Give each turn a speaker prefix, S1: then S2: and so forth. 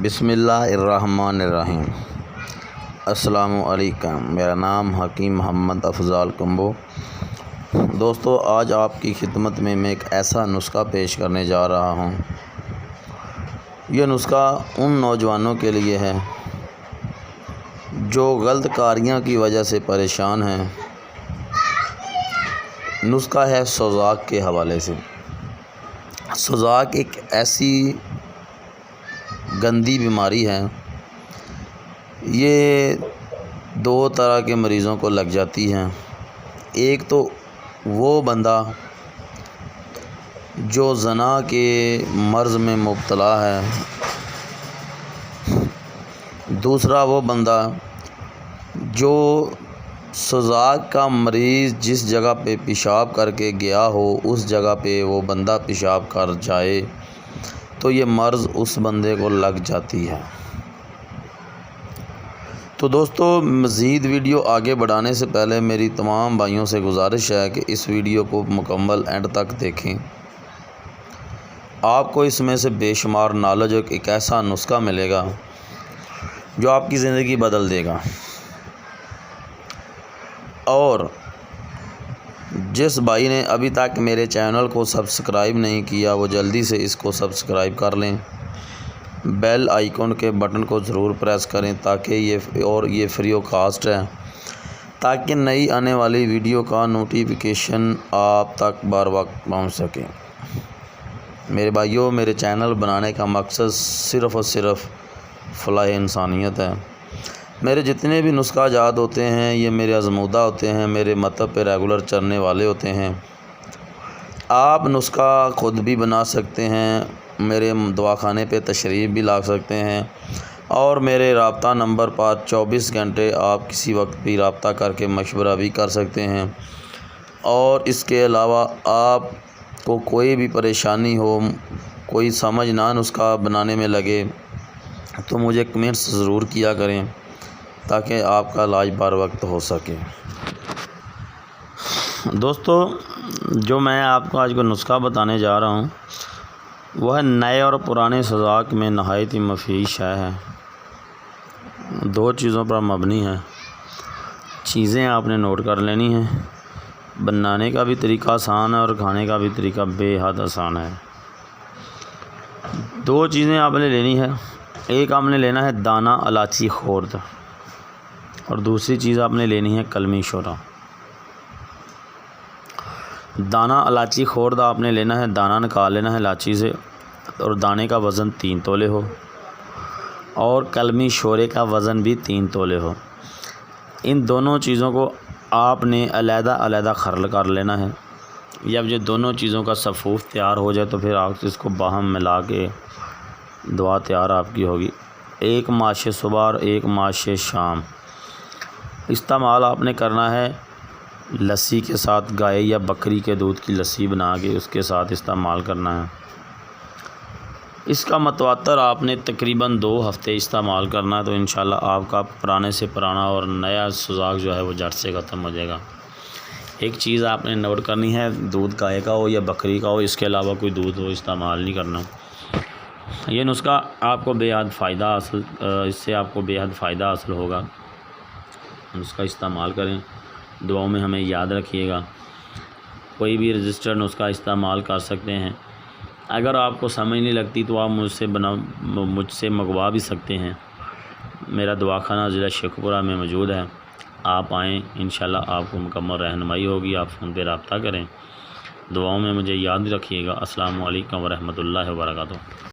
S1: بسم اللہ الرحمن الرحیم۔ السلام علیکم، میرا نام حکیم محمد افضال کمبو۔ دوستو، آج آپ کی خدمت میں ایک ایسا نسخہ پیش کرنے جا رہا ہوں۔ یہ نسخہ ان نوجوانوں کے لیے ہے جو غلط کاریاں کی وجہ سے پریشان ہیں۔ نسخہ ہے سوزاک کے حوالے سے۔ سوزاک ایک ایسی گندی بیماری ہے، یہ دو طرح کے مریضوں کو لگ جاتی ہے۔ ایک تو وہ بندہ جو زنا کے مرض میں مبتلا ہے، دوسرا وہ بندہ جو سوزاک کا مریض جس جگہ پہ پیشاب کر کے گیا ہو اس جگہ پہ وہ بندہ پیشاب کر جائے تو یہ مرض اس بندے کو لگ جاتی ہے۔ تو دوستو، مزید ویڈیو آگے بڑھانے سے پہلے میری تمام بھائیوں سے گزارش ہے کہ اس ویڈیو کو مکمل اینڈ تک دیکھیں۔ آپ کو اس میں سے بے شمار نالج اور ایک ایسا نسخہ ملے گا جو آپ کی زندگی بدل دے گا۔ اور جس بھائی نے ابھی تک میرے چینل کو سبسکرائب نہیں کیا وہ جلدی سے اس کو سبسکرائب کر لیں، بیل آئیکن کے بٹن کو ضرور پریس کریں تاکہ یہ فری آف کاسٹ ہے، تاکہ نئی آنے والی ویڈیو کا نوٹیفیکیشن آپ تک بر وقت پہنچ سکے۔ میرے بھائیوں، میرے چینل بنانے کا مقصد صرف اور صرف فلاح انسانیت ہے۔ میرے جتنے بھی نسخہ جات ہوتے ہیں یہ میرے آزمودہ ہوتے ہیں، میرے مطلب پہ ریگولر چلنے والے ہوتے ہیں۔ آپ نسخہ خود بھی بنا سکتے ہیں، میرے دواخانے پہ تشریف بھی لا سکتے ہیں، اور میرے رابطہ نمبر پر 24 گھنٹے آپ کسی وقت بھی رابطہ کر کے مشورہ بھی کر سکتے ہیں۔ اور اس کے علاوہ آپ کو کوئی بھی پریشانی ہو، کوئی سمجھ نہ نسخہ بنانے میں لگے تو مجھے کمنٹس ضرور کیا کریں تاکہ آپ کا علاج بر وقت ہو سکے۔ دوستو، جو میں آپ کو آج کو نسخہ بتانے جا رہا ہوں وہ ہے نئے اور پرانے سوزاک میں نہایت ہی مفید شے ہے۔ دو چیزوں پر مبنی ہے، چیزیں آپ نے نوٹ کر لینی ہیں۔ بنانے کا بھی طریقہ آسان ہے اور کھانے کا بھی طریقہ بے حد آسان ہے۔ دو چیزیں آپ نے لینی ہے، ایک آپ نے لینا ہے دانہ الائچی خورد اور دوسری چیز آپ نے لینی ہے کلمی شورا۔ دانہ الائچی خورد آپ نے لینا ہے، دانہ نکال لینا ہے الائچی سے، اور دانے کا وزن 3 تولے ہو، اور کلمی شورے کا وزن بھی 3 تولے ہو۔ ان دونوں چیزوں کو آپ نے علیحدہ علیحدہ خرل کر لینا ہے۔ جب یہ دونوں چیزوں کا صفوف تیار ہو جائے تو پھر آپ اس کو باہم ملا کے دوا تیار آپ کی ہوگی۔ ایک ماشے صبح اور ایک ماشے شام۔ استعمال آپ نے کرنا ہے لسی کے ساتھ، گائے یا بکری کے دودھ کی لسی بنا کے اس کے ساتھ استعمال کرنا ہے۔ اس کا متواتر آپ نے تقریباً 2 ہفتے استعمال کرنا ہے تو انشاءاللہ آپ کا پرانے سے پرانا اور نیا سوزاک جو ہے وہ جڑ سے ختم ہو جائے گا۔ ایک چیز آپ نے نوٹ کرنی ہے، دودھ گائے کا ہو یا بکری کا ہو، اس کے علاوہ کوئی دودھ ہو استعمال نہیں کرنا۔ یہ نسخہ آپ کو بے حد فائدہ اس سے آپ کو بے حد فائدہ حاصل ہوگا۔ نسخہ استعمال کریں، دعاؤں میں ہمیں یاد رکھیے گا۔ کوئی بھی رجسٹرڈ نسخہ استعمال کر سکتے ہیں۔ اگر آپ کو سمجھ نہیں لگتی تو آپ مجھ سے منگوا بھی سکتے ہیں۔ میرا دواخانہ ضلع شیخوپورہ میں موجود ہے، آپ آئیں، انشاءاللہ آپ کو مکمل رہنمائی ہوگی۔ آپ فون پہ رابطہ کریں، دعاؤں میں مجھے یاد رکھیے گا۔ السلام علیکم ورحمۃ اللہ وبرکاتہ۔